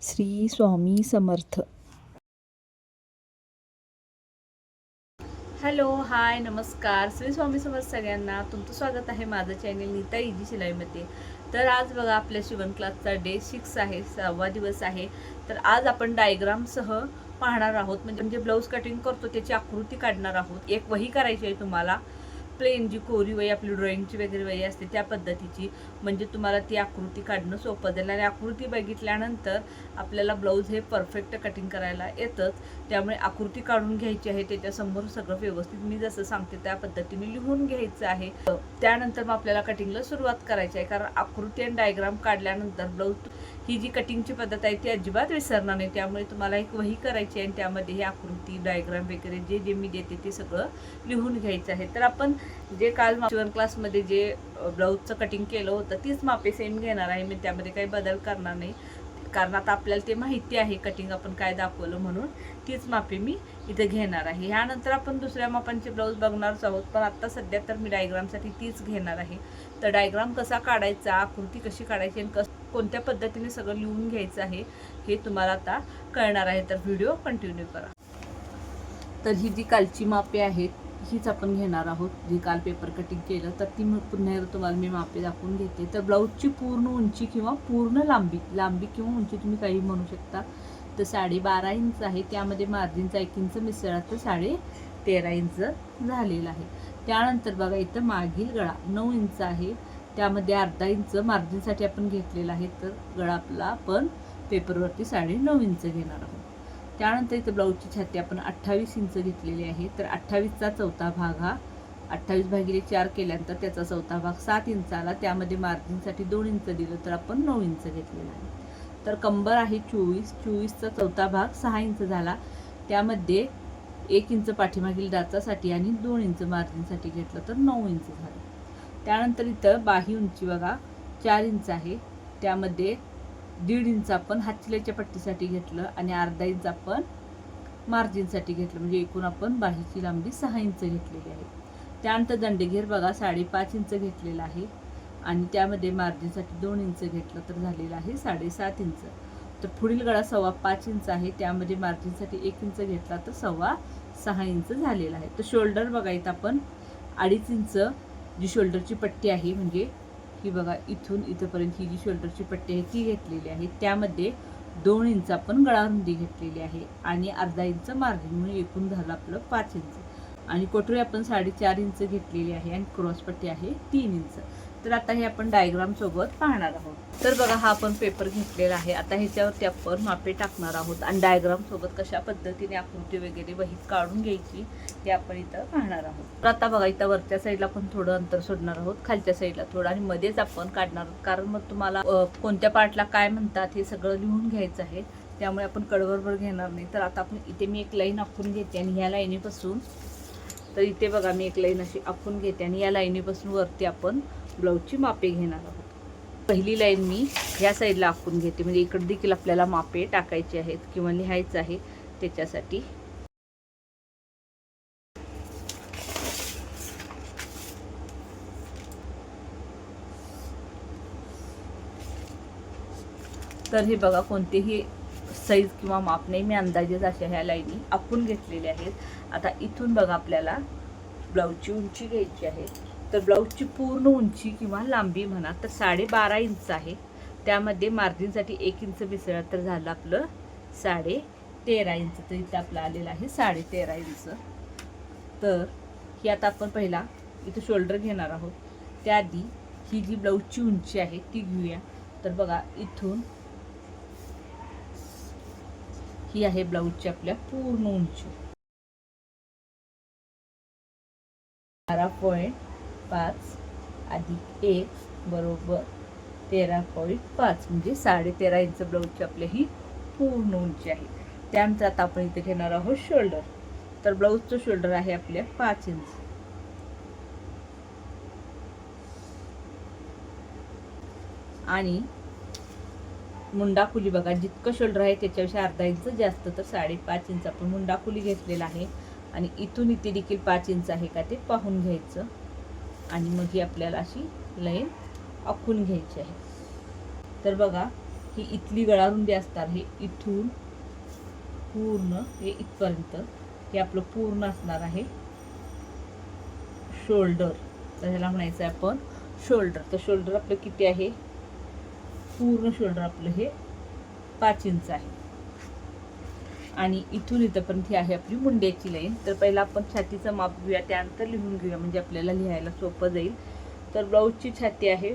Shri Swami Samarth. Hello, हाय, नमस्कार. श्री स्वामी समर्थ सगळ्यांना. तुमचं स्वागत आहे माझं चॅनल नीता इजी शिलाईमध्ये. तर आज बघा आपल्या शिवण क्लासचा डे 6 आहे, 6वा दिवस आहे. तर आज आपण डायग्रामसह पाहणार आहोत, म्हणजे ब्लाऊज कटिंग करतो त्याची आकृती काढणार आहोत. एक वही करायची आहे तुम्हाला, प्लेन जी कोरी वही आपली ड्रॉइंगची वगैरे वही असते त्या पद्धतीची, म्हणजे तुम्हाला ती आकृती काढणं सोपं जाईल. आणि आकृती बघितल्यानंतर आपल्याला ब्लाऊज हे परफेक्ट कटिंग करायला येतंच. त्यामुळे आकृती काढून घ्यायची आहे, त्याच्यासमोर सगळं व्यवस्थित मी जसं सांगते त्या पद्धतीने लिहून घ्यायचं आहे. त्यानंतर मग आपल्याला कटिंगला सुरुवात करायची आहे, कारण आकृती आणि डायग्राम काढल्यानंतर ब्लाऊज ही जी कटिंगची पद्धत आहे ती अजिबात विसरणार नाही. त्यामुळे तुम्हाला एक वही करायची आहे आणि त्यामध्ये ही आकृती डायग्राम वगैरे जे जे मी देते ते सगळं लिहून घ्यायचं आहे. तर आपण जे काल शिवण क्लासमध्ये जे ब्लाऊजचं कटिंग केलं होतं तीच मापे सेम घेणार आहे मी, त्यामध्ये काही बदल करणार नाही. कारण आता आपल्याला ते माहिती आहे कटिंग आपण काय दाखवलं, म्हणून तीच मापे मी इथे घेणार आहे. ह्यानंतर आपण दुसऱ्या मापांचे ब्लाऊज बघणारच आहोत, पण आत्ता सध्या तर मी डायग्रामसाठी तीच घेणार आहे. तर डायग्राम कसा काढायचा, आकृती कशी काढायची आणि कोणत्या पद्धतीने सगळं लिहून घ्यायचं आहे हे तुम्हाला आता कळणार आहे. तर व्हिडिओ कंटिन्यू करा. तर ही जी कालची मापे आहेत हीच आपण घेणार आहोत, जी काल पेपर कटिंग केलं तर ती पुन्हा तुम्हाला मी मापे दाखवून घेते. तर ब्लाऊजची पूर्ण उंची किंवा पूर्ण लांबी किंवा उंची तुम्ही काही म्हणू शकता. तर 12.5 इंच आहे, त्यामध्ये मार्जिनचा 1 इंच मिसळला तर 13.5 इंच झालेला आहे. त्यानंतर बघा इथं मागील गळा 9 इंच आहे, त्यामध्ये अर्धा इंच मार्जिनसाठी आपण घेतलेला आहे. तर गळा आपला आपण पेपरवरती 9.5 इंच घेणार आहोत. त्यानंतर इथं ब्लाऊजची छाती आपण 28 इंच घेतलेली आहे. तर 28चा चौथा भाग हा 28/4 केल्यानंतर त्याचा चौथा भाग 7 इंच आला, त्यामध्ये मार्जिनसाठी 2 इंच दिलं तर आपण 9 इंच घेतलेला आहे. तर कंबर आहे 24चा चौथा भाग 6 इंच झाला, त्यामध्ये 1 इंच पाठीमागील डाचासाठी आणि 2 इंच मार्जिनसाठी घेतलं तर 9 इंच झालं. त्यानंतर इथं बाही उंची बघा 4 इंच आहे, त्यामध्ये 1.5 इंच आपण हातशिलाईच्या पट्टीसाठी घेतलं आणि अर्धा इंच आपण मार्जिनसाठी घेतलं, म्हणजे एकूण आपण बाहीची लांबी 6 इंच घेतलेली आहे. त्यानंतर दंडघेर बघा 5.5 इंच घेतलेला आहे आणि त्यामध्ये मार्जिनसाठी 2 इंच घेतलं तर झालेलं आहे 7.5 इंच. तर पुढील गळा 5.25 इंच आहे, त्यामध्ये मार्जिनसाठी 1 इंच घेतला तर 6.25 इंच झालेला आहे. तर शोल्डर बघा इथं आपण 2.5 इंच जी शोल्डरची पट्टी आहे, म्हणजे ही बघा इथून इथंपर्यंत ही जी शोल्डरची पट्टी आहे ती घेतलेली आहे, त्यामध्ये 2 इंच आपण गळारुंदी घेतलेली आहे आणि अर्धा इंच मार्जिन, म्हणून एकूण झालं आपलं 5 इंच. आणि कोटरी आपण 4.5 इंच घेतलेली आहे आणि क्रॉसपट्टी आहे 3 इंच. तर आता हे आपण डायग्राम सोबत पाहणार आहोत. तर बघा हा आपण पेपर घेतलेला आहे, आता ह्याच्यावरती आपण मापे टाकणार आहोत आणि डायग्राम सोबत कशा पद्धतीने आकृती वगैरे वहीत काढून घ्यायची ते आपण इथं पाहणार आहोत. तर आता बघा इथं वरच्या साईडला आपण थोडं अंतर सोडणार आहोत, खालच्या साईडला थोडं, आणि मध्येच आपण काढणार आहोत, कारण मग तुम्हाला कोणत्या पार्टला काय म्हणतात हे सगळं लिहून घ्यायचं आहे, त्यामुळे आपण कडबडबड घेणार नाही. तर आता आपण इथे मी एक लाईन आखून घेते आणि ह्या लाईनीपासून, तर इथे बघा मी एक लाईन अशी आखून घेते आणि या लाईनीपासून वरती आपण ब्लाऊजची मापे घेणार आहोत. पहिली लाईन मी ह्या साईडला आखून घेते, म्हणजे इकडे देखील आपल्याला मापे टाकायचे आहेत किंवा लिहायचं आहे त्याच्यासाठी. तर हे बघा कोणतेही साईज किंवा माप नाही, मी अंदाजेच अशा ह्या लाईनी आखून घेतलेल्या आहेत. आता इथून बघा आपल्याला ब्लाऊजची उंची घ्यायची आहे. तर ब्लाऊजची पूर्ण उंची किंवा लांबी म्हणा तर 12.5 इंच आहे, त्यामध्ये मार्जिनसाठी 1 इंच मिसळलं तर झालं आपलं 13.5 इंच. तर इथं आपलं आलेलं आहे 13.5 इंच. तर ही आता आपण पहिला इथं शोल्डर घेणार आहोत, त्याआधी ही जी ब्लाऊजची उंची आहे ती घेऊया. तर बघा इथून ही आहे ब्लाऊजची आपल्या पूर्ण उंची 12.5 अधिक 1 बरोबर 13.5, म्हणजे 13.5 इंच ब्लाऊजची आपली ही पूर्ण उंची आहे. त्यानंतर आता आपण इथे घेणार आहोत शोल्डर. तर ब्लाऊजचं शोल्डर आहे आपल्या 5 इंच आणि मुंडाखुली बघा जितकं शोल्डर आहे त्याच्यापेक्षा अर्धा इंच जास्त, तर 5.5 इंच आपण मुंडाखुली घेतलेला आहे. आणि इथून इथे देखील 5 इंच आहे का ते पाहून घ्यायचं आणि मग ही आपल्याला अशी लाईन आखून घ्यायची आहे. तर बघा ही इथली गळा रुंदी असणार. हे इथून पूर्ण हे इथपर्यंत हे आपलं पूर्ण असणार आहे शोल्डर. तर ह्याला म्हणायचं आहे आपण शोल्डर. तर शोल्डर आपलं किती आहे, पूर्ण शोल्डर आपलं हे 5 इंच आहे. आणि इथून इथपर्यंत ही आहे आपली मुंड्याची लाईन. तर पहिला आपण छातीचं माप घेऊया, त्यानंतर लिहून घेऊया म्हणजे आपल्याला लिहायला सोपं जाईल. तर ब्लाऊजची छाती आहे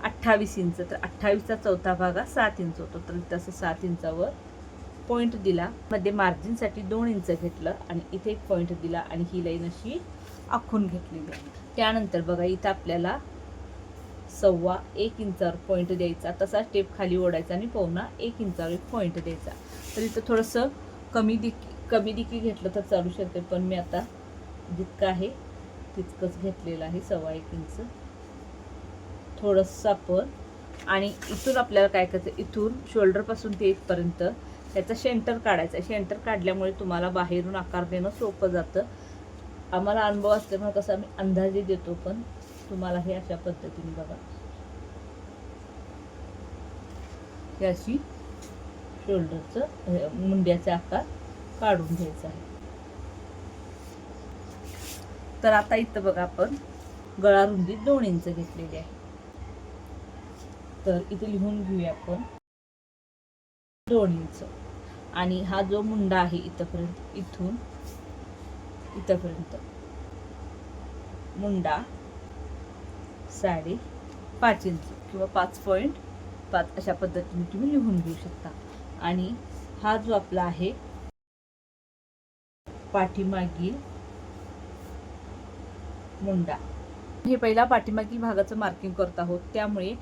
28 इंच. तर 28चा चौथा भाग हा 7 इंच होतो. तर तसं 7 इंचावर पॉईंट दिला. मध्ये मार्जिनसाठी 2 इंच घेतलं आणि इथे एक पॉईंट दिला आणि ही लाईन अशी आखून घेतलेली आहे. त्यानंतर बघा इथं आपल्याला 1.25 इंचावर पॉईंट द्यायचा. तसा स्टेप खाली ओढायचा आणि पावणा 1 इंचावर एक पॉईंट द्यायचा. तर इथं थोडंसं कमी देखील घेतलं तर चालू शकते, पण मी आता जितकं आहे तितकंच घेतलेलं आहे 1.25 इंच. थोडंसं आपण आणि इथून आपल्याला काय करायचं, इथून शोल्डरपासून ते इथपर्यंत त्याचा सेंटर काढायचा. सेंटर काढल्यामुळे तुम्हाला बाहेरून आकार देणं सोपं जातं. आम्हाला अनुभव असल्यामुळे कसं आम्ही अंदाजे देतो, पण तुम्हाला हे अशा पद्धतीने बघा हे अशी शोल्डरचं मुंड्याचा आकार काढून घ्यायचा आहे. तर आता इथं बघा आपण गळा रुंदी 2 इंच घेतलेली आहे. तर इथे लिहून घेऊया आपण 2 इंच. आणि हा जो मुंडा आहे इथपर्यंत, इथून इथपर्यंत मुंडा 5.5 इंच किंवा 5.5 अशा पद्धतीने तुम्ही लिहून घेऊ शकता. आणि हा जो आपला आहे पाठीमागील मुंडा, हे पहिला पाठीमागील भागाचं मार्किंग करत आहोत. त्यामुळे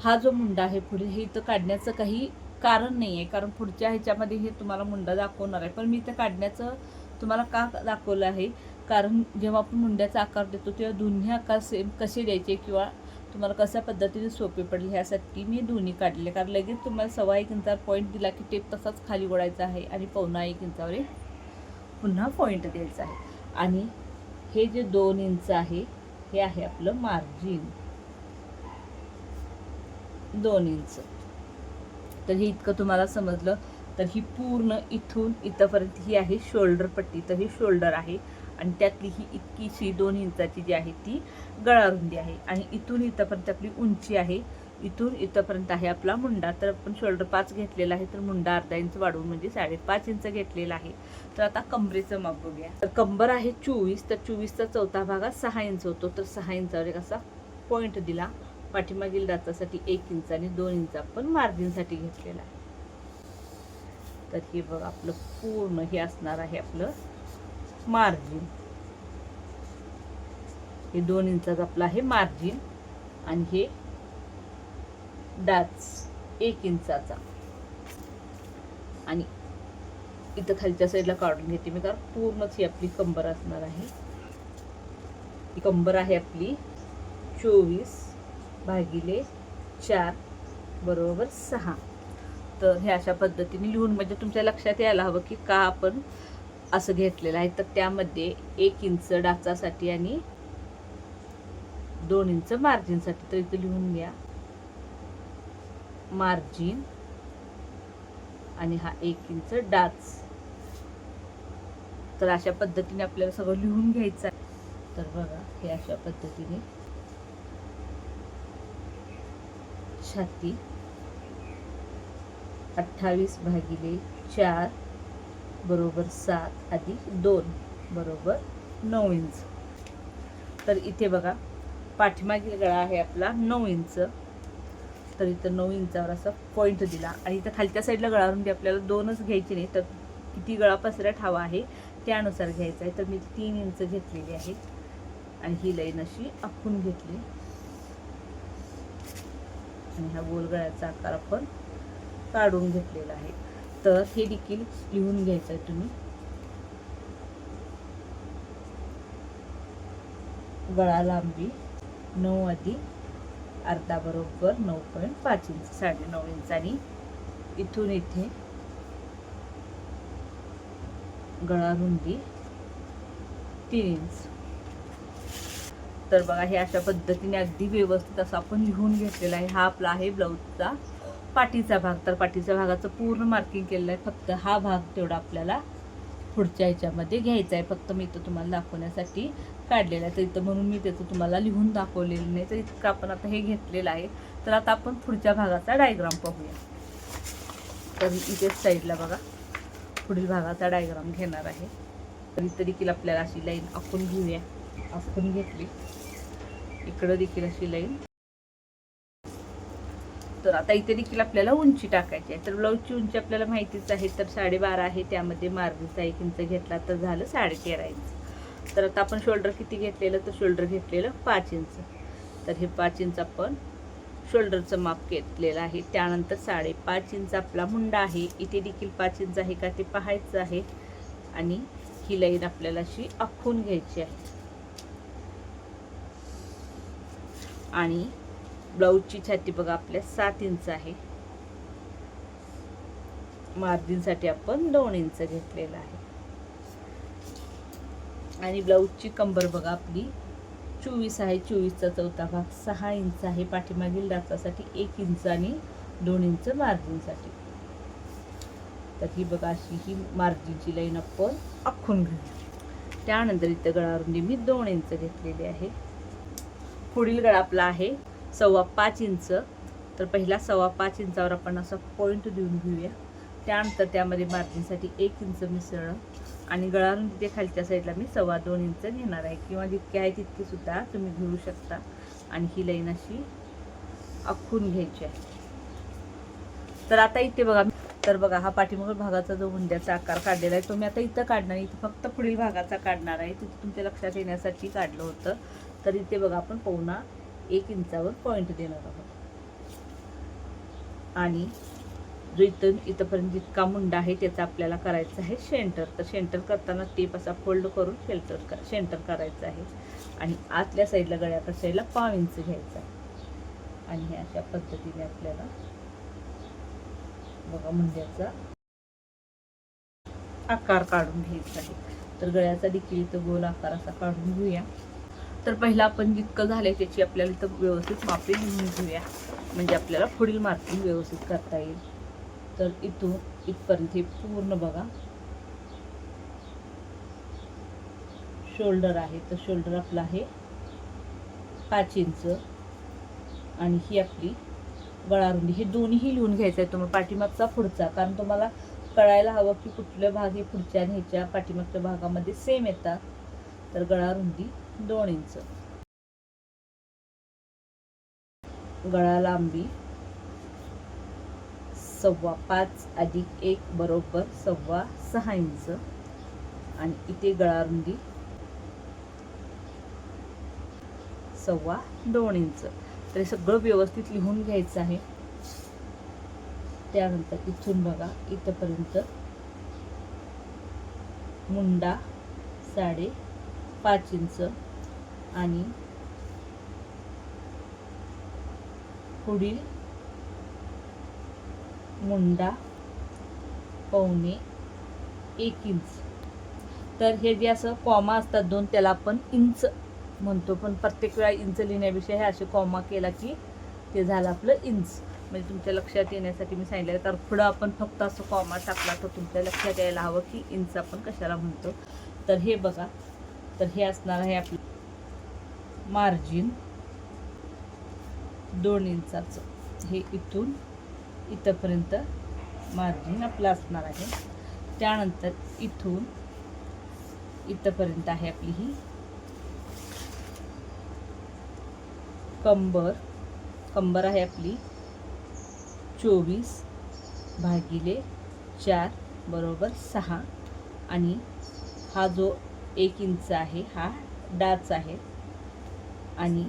हा जो मुंडा आहे पुढे हे इथं काढण्याचं काही कारण नाही आहे, कारण पुढच्या ह्याच्यामध्ये हे तुम्हाला मुंडा दाखवणार आहे. पण मी इथं काढण्याचं तुम्हाला का दाखवलं आहे, कारण जेव्हा आपण मुंड्याचा आकार देतो तेव्हा दोन्ही आकार सेम कसे द्यायचे किंवा तुम्हाला कशा पद्धतीने सोपे पडले ह्यासाठी मी दोन्ही काढले. कारण लगेच तुम्हाला 1.25 इंचावर पॉईंट दिला की टेप तसाच खाली ओढायचा आहे आणि 1.25 इंचावर पुन्हा पॉईंट द्यायचा आहे. आणि हे जे 2 इंच आहे हे आहे आपलं मार्जिन 2 इंच. तर हे इतकं तुम्हाला समजलं. तर ही पूर्ण इथून इथपर्यंत ही आहे शोल्डर पट्टी. तर ही शोल्डर आहे आणि त्यातली ही इतकीशी 2 इंचाची जी आहे ती गळा रुंदी आहे. आणि इथून इथपर्यंत आपली उंची आहे. इथून इथपर्यंत आहे आपला मुंडा. तर आपण शोल्डर 5 घेतलेला आहे, तर मुंडा अर्धा इंच वाढवून म्हणजे 5.5 इंच घेतलेला आहे. तर आता कमरेचं माप बघूया. तर कंबर आहे 24. तर 24चा चौथा भाग हा 6 इंच होतो. तर 6 इंचावर एक असा पॉईंट दिला. पाठीमागील दातासाठी 1 इंच आणि 2 इंच आपण मार्जिनसाठी घेतलेला आहे. तर हे बघा आपलं पूर्ण हे असणार आहे आपलं मार्जिन. हे 2 इंचाचं आपलं आहे मार्जिन आणि हे डाच 1 इंचाचा. आणि इथं खालच्या साईडला काढून घेते मी, कारण पूर्णच ही आपली कंबर असणार आहे. ही कंबर आहे आपली 24/4 बरोबर 6. तर हे अशा पद्धतीने लिहून म्हणजे तुमच्या लक्षात यायला हवं की का आपण असं घेतलेलं आहे. तर त्यामध्ये 1 इंच डाचासाठी आणि 2 इंच मार्जिनसाठी. तर इथे लिहून घ्या मार्जिन आणि हा 1 इंच डाच. तर अशा पद्धतीने आपल्याला सगळं लिहून घ्यायचं आहे. तर बघा हे अशा पद्धतीने छाती 28/4 बरोबर 7 अधिक 2 बरोबर 9 इंच. तर इथे बघा पाठीमागील गळा आहे आपला 9 इंच. तर इथं 9 इंचावर असा पॉईंट दिला आणि इथं खालच्या साईडला गळा रुंदी आपल्याला 2च घ्यायची नाही, तर किती गळा पसरट हवा आहे त्यानुसार घ्यायचा आहे. तर मी 3 इंच घेतलेली आहे आणि ही लाईन अशी आखून घेतली आणि हा गोल गळ्याचा आकार आपण काढून घेतलेला आहे. तर हे देखील लिहून घ्यायचं आहे तुम्ही. गळा लांबी 9 अधिक अर्धा बरोबर 9.5 इंच, 9.5 इंच. आणि इथून इथे गळा रुंदी 3 इंच. तर बघा हे अशा पद्धतीने अगदी व्यवस्थित असं आपण लिहून घेतलेला आहे. हा आपला आहे ब्लाऊजचा पाठीचा भाग. तर पाठीच्या भागाचं पूर्ण मार्किंग केलेलं आहे. फक्त हा भाग तेवढा आपल्याला पुढच्या ह्याच्यामध्ये घ्यायचा आहे. फक्त मी इथं तुम्हाला दाखवण्यासाठी काढलेला आहे. तर इथं म्हणून मी त्याचं तुम्हाला लिहून दाखवलेलं नाही. तर इतकं आपण आता हे घेतलेलं आहे. तर आता आपण पुढच्या भागाचा डायग्राम पाहूया. तर इथे साईडला बघा पुढील भागाचा डायग्राम घेणार आहे. तर इथं देखील आपल्याला अशी लाईन आखून घेऊया. आखून घेतली. इकडं देखील अशी लाईन. तर आता इथे देखील आपल्याला उंची टाकायची आहे. तर ब्लाऊजची उंची आपल्याला माहितीच आहे. तर 12.5 आहे. त्यामध्ये मार्जिनचा 1 इंच घेतला तर झालं 13.5 इंच. तर आता आपण शोल्डर किती घेतलेलं, तर शोल्डर घेतलेलं 5 इंच. तर हे 5 इंच आपण शोल्डरचं माप घेतलेलं आहे. त्यानंतर 5.5 इंच आपला मुंडा आहे. इथे देखील 5 इंच आहे का ते पाहायचं आहे. आणि ही लाईन आपल्याला अशी आखून घ्यायची आहे. आणि ब्लाऊजची छाती बघा आपल्या 7 इंच आहे. मार्जिनसाठी आपण 2 इंच घेतलेला आहे. आणि ब्लाऊजची कंबर बघा आपली 24 आहे. 24चा चौथा भाग 6 इंच आहे. पाठीमागील डाचासाठी 1 इंच आणि 2 इंच मार्जिनसाठी. तर ही बघा अशी ही मार्जिनची लाईन आपण आखून घेऊ. त्यानंतर इथं गळा रुंदी मी 2 इंच घेतलेली आहे. पुढील गळा आपला आहे 5.25 इंच. तर पहिला 5.25 इंचावर आपण असा पॉईंट देऊन घेऊया. त्यानंतर त्यामध्ये मार्जिनसाठी 1 इंच मिसळलं आणि गळा रुंदी ते खालच्या साईडला मी 2.25 इंच घेणार आहे. किंवा जितके आहे तितके सुद्धा तुम्ही घेऊ शकता. आणि ही लाईन अशी आखून घ्यायची आहे. तर आता इथे बघा, तर बघा हा पाठीमागील भागाचा जो मुंड्याचा आकार काढलेला आहे तो मी आता इथं काढणार. इथं फक्त पुढील भागाचा काढणार आहे. तिथे तुमच्या लक्षात येण्यासाठी काढलं होतं. तर इथे बघा आपण 1.25 इंचावर पॉईंट देणार आहोत. आणि जो इथपर्यंत जितका मुंडा आहे त्याचा आपल्याला करायचं आहे सेंटर. तर सेंटर करताना टेप असा फोल्ड करून सेंटर करायचं आहे. आणि आतल्या साईडला गळ्याच्या साईडला 1.5 इंच घ्यायचा आहे. आणि हे अशा पद्धतीने आपल्याला बघा मुंड्याचा आकार काढून घ्यायचा आहे. तर गळ्याचा देखील इथं गोल आकार असा काढून घेऊया. तर पहिला आपण जितकं झालंय त्याची आपल्याला इथं व्यवस्थित मापे लिहून घेऊया. म्हणजे आपल्याला पुढील मार्किंग व्यवस्थित करता येईल. तर इथून इथपर्यंत हे पूर्ण बघा शोल्डर आहे. तर शोल्डर आपला आहे 5 इंच. आणि ही आपली गळा रुंदी. हे दोन्हीही लिहून घ्यायचं आहे तुम्हाला, पाठीमागचा पुढचा. कारण तुम्हाला कळायला हवं की कुठले भाग हे पुढच्या आणि ह्याच्या पाठीमागच्या भागामध्ये सेम येतात. तर गळा रुंदी 2 इंच. गळा लांबी 5.25 अधिक 1 बरोबर 6.25 इंच. आणि इथे गळा रुंदी 2.25 इंच. तर हे सगळं व्यवस्थित लिहून घ्यायचं आहे. त्यानंतर इथून बघा इथपर्यंत मुंडा 5.5 इंच आणि पुढील मुंडा 1.25 इंच. तर हे जे असं कॉमा असतात 2 त्याला आपण इंच म्हणतो. पण प्रत्येक वेळा इंच लिहिण्यापेक्षा हे असे कॉमा केला की ते झालं आपलं इंच. म्हणजे तुमच्या लक्षात येण्यासाठी मी सांगितलं. तर पुढं आपण फक्त असं कॉमा टाकला तर तुमच्या लक्षात यायला हवं की इंच आपण कशाला म्हणतो. तर हे बघा, तर हे असणार आहे आपलं मार्जिन 2 इंचाचं. हे इथून इथपर्यंत मार्जिन आपलं असणार आहे. त्यानंतर इथून इथपर्यंत आहे आपली ही कंबर आहे आपली 24/4 बरोबर 6. आणि हा जो 1 इंच आहे हा डाच आहे. आणि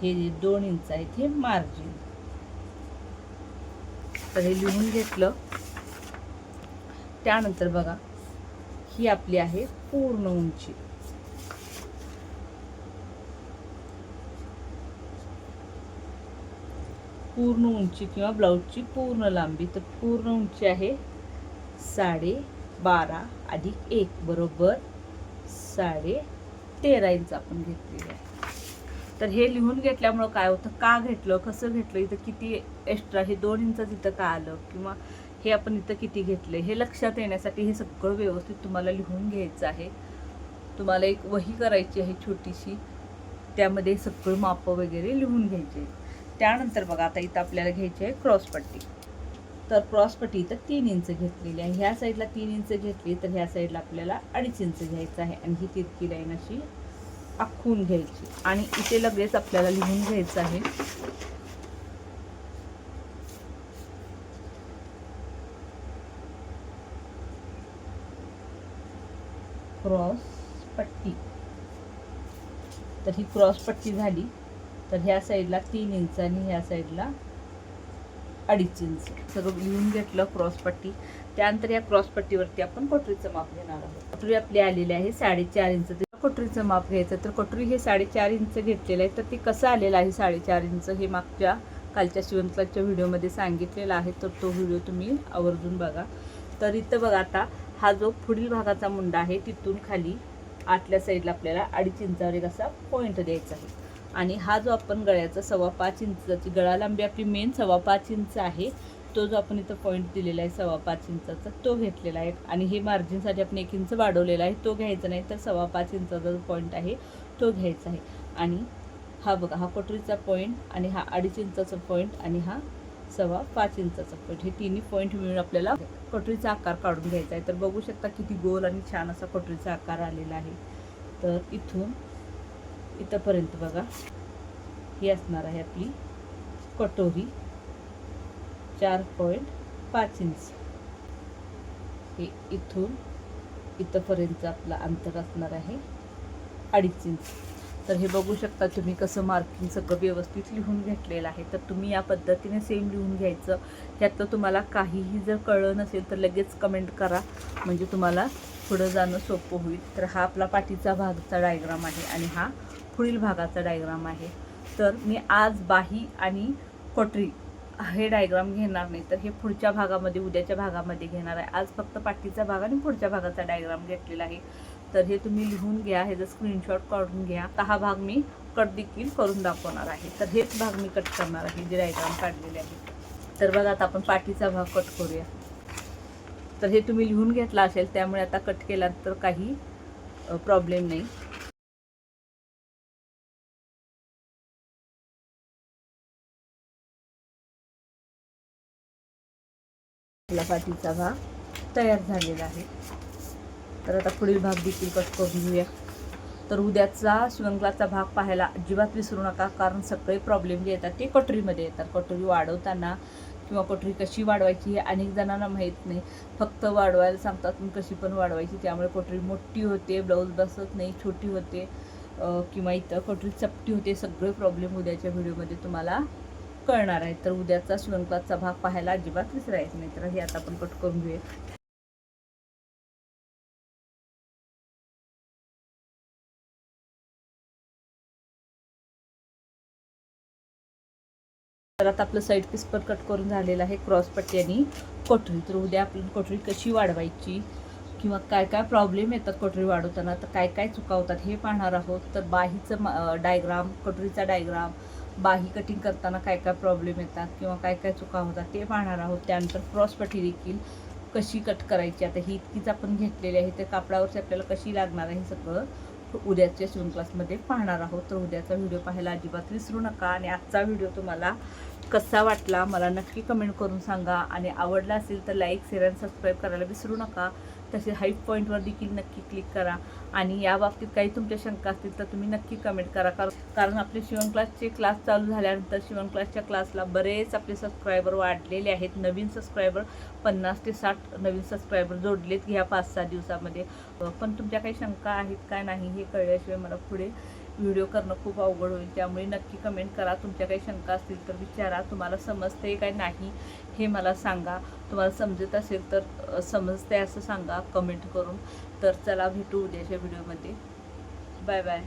हे जे 2 इंच आहेत हे मार्जिन. तर हे लिहून घेतलं. त्यानंतर बघा ही आपली आहे पूर्ण उंची. पूर्ण उंची किंवा ब्लाऊजची पूर्ण लांबी. तर पूर्ण उंची आहे 12.5 अधिक 1 बरोबर 13.5 इंच आपण घेतलेली आहे. तर हे लिहून घेतल्यामुळं काय होतं, का घेतलं, कसं घेतलं, इथं किती एक्स्ट्रा, हे 2 इंच इथं का आलं, किंवा हे आपण इथं किती घेतले, हे लक्षात येण्यासाठी हे सगळं व्यवस्थित तुम्हाला लिहून घ्यायचं आहे. तुम्हाला एक वही करायची आहे छोटीशी, त्यामध्ये सगळं मापं वगैरे लिहून घ्यायचे. त्यानंतर बघा आता इथं आपल्याला घ्यायची आहे क्रॉसपट्टी. तर क्रॉसपट्टी इथं 3 इंच घेतलेली आहे. ह्या साईडला 3 इंच घेतली तर ह्या साईडला आपल्याला 2.5 इंच घ्यायचं आहे आणि ही तिरकी लाईन अशी आखून घ्यायची आणि इथे लगेच आपल्याला लिहून घ्यायचं आहे क्रॉस पट्टी. तर ही क्रॉस पट्टी झाली. तर ह्या साईडला 3 इंच आणि ह्या साईडला 2.5 इंच सगळं लिहून घेतलं क्रॉस पट्टी. त्यानंतर या क्रॉस पट्टीवरती आपण कटोरीचं माप घेणार आहोत. कटोरी आपली आलेली आहे 4.5 इंच. कटोरीचं माप घ्यायचं. तर कटोरी हे 4.5 इंच घेतलेलं आहे. तर ते कसं आलेलं आहे 4.5 इंच हे मागच्या कालच्या शिवणक्लासच्या व्हिडिओमध्ये सांगितलेलं आहे. तर तो व्हिडिओ तुम्ही आवर्जून बघा. तर इथं बघा आता हा जो पुढील भागाचा मुंडा आहे तिथून खाली आतल्या साईडला आपल्याला 2.5 इंचावर एक असा पॉईंट द्यायचा आहे. आणि हा जो आपण गळ्याचा 5.25 इंचाची गळा लांबी आपली मेन 5.25 इंच आहे. तो जो आपण इथं पॉईंट दिलेला आहे 5.25 इंचाचा तो घेतलेला आहे. आणि हे मार्जिनसाठी आपण 1 इंच वाढवलेला आहे तो घ्यायचा नाही, तर 5.25 इंचाचा जो पॉईंट आहे तो घ्यायचा आहे. आणि हा बघा हा कटोरीचा पॉईंट आणि हा 2.5 इंचाचा पॉईंट आणि हा 5.25 इंचाचा पॉईंट, हे तिन्ही पॉईंट मिळून आपल्याला कटोरीचा आकार काढून घ्यायचा आहे. तर बघू शकता किती गोल आणि छान असा कटोरीचा आकार आलेला आहे. तर इथून इथंपर्यंत बघा ही असणार आहे आपली कटोरी 4.5 इंच. हे इथून इथंपर्यंत आपलं अंतर असणार आहे 2.5 इंच. तर हे बघू शकता तुम्ही कसं मार्किंग सगळं व्यवस्थित लिहून घेतलेलं आहे. तर तुम्ही या पद्धतीने सेम लिहून घ्यायचं. ह्यातलं तुम्हाला काहीही जर कळलं नसेल तर लगेच कमेंट करा, म्हणजे तुम्हाला पुढं जाणं सोपं होईल. तर हा आपला पाठीचा भागाचा डायग्राम आहे आणि हा पुढील भागाचा डायग्राम आहे. तर मी आज बाही आणि कटोरी हे डायग्राम घेणार नाही, तर हे पुढच्या भागामध्ये उद्याच्या भागामध्ये घेणार आहे. आज फक्त पाठीचा भाग आणि पुढच्या भागाचा डायग्राम घेतलेला आहे. तर हे तुम्ही लिहून घ्या, ह्याचा स्क्रीनशॉट काढून घ्या. तर हा भाग मी कट देखील करून दाखवणार आहे. तर हेच भाग मी कट करणार आहे जे डायग्राम काढलेले आहे. तर बघा आता आपण पाठीचा भाग कट करूया. तर हे तुम्ही लिहून घेतला असेल त्यामुळे आता कट केला तर काही प्रॉब्लेम नाही. आपला पाठीचा भाग तयार झालेला आहे. तर आता पुढील भाग देखील कट करून घेऊया. तर उद्याचा शिवणक्लासचा भाग पाहायला अजिबात विसरू नका, कारण सगळे प्रॉब्लेम जे येतात ते कटोरीमध्ये येतात. कटोरी वाढवताना किंवा कटोरी कशी वाढवायची हे अनेक जणांना माहीत नाही. फक्त वाढवायला सांगतात पण कशी पण वाढवायची, त्यामुळे कटोरी मोठी होते, ब्लाऊज बसत नाही, छोटी होते किंवा इथं कटोरी चपटी होते. सगळे प्रॉब्लेम उद्याच्या व्हिडिओमध्ये तुम्हाला कळणार आहे. तर उद्याचा शिवणक्लासचा भाग पाहायला अजिबात विसरायचं नाही. तर हे आता आपण कट करून घेऊया. तर आता आपलं साईड पीस पण कट करून झालेलं आहे, क्रॉस पट्टी आणि कटोरी. तर उद्या आपण कटोरी कशी वाढवायची किंवा काय काय प्रॉब्लेम येतात कटोरी वाढवताना, तर काय काय चुका होतात हे पाहणार आहोत. तर बाहीचं डायग्राम, कटोरीचा डायग्राम, बाही कटिंग करताना काय काय प्रॉब्लेम येतात किंवा काय काय चुका होतात ते पाहणार आहोत. त्यानंतर क्रॉस पट्टी देखील कशी कट करायची, आता ही इतकीच आपण घेतलेली आहे, तर कापडावरची आपल्याला कशी लागणार आहे हे सगळं उद्याच्या शिवण क्लासमध्ये पाहणार आहोत. तर उद्याचा व्हिडिओ पाहायला अजिबात विसरू नका. आणि आजचा व्हिडिओ तुम्हाला कसा वाटला मला नक्की कमेंट करून सांगा. आणि आवडला असेल तर लाईक, शेअर आणि सबस्क्राईब करायला विसरू नका. तसेच हाईप पॉईंटवर देखील नक्की क्लिक करा. आणि या बाबतीत काही तुमच्या शंका असतील तर तुम्ही नक्की कमेंट करा, कारण आपले शिवण क्लासचे क्लास चालू झाल्यानंतर शिवण क्लासच्या क्लासला बरेच आपले सबस्क्रायबर वाढलेले आहेत. नवीन सबस्क्रायबर 50 ते 60 नवीन सबस्क्रायबर जोडलेत ह्या 5-6 दिवसामध्ये. पण तुमच्या काही शंका आहेत काय नाही हे कळल्याशिवाय मला पुढे व्हिडिओ करणं खूप अवघड होईल. त्यामुळे नक्की कमेंट करा. तुमच्या काही शंका असतील तर विचारा. तुम्हाला समजते काय नाही हे मला सांगा. तुम्हाला समजत असेल तर समजते असं सांगा कमेंट करून. तर चला भेटू उद्याच्या व्हिडिओमध्ये. Bye bye.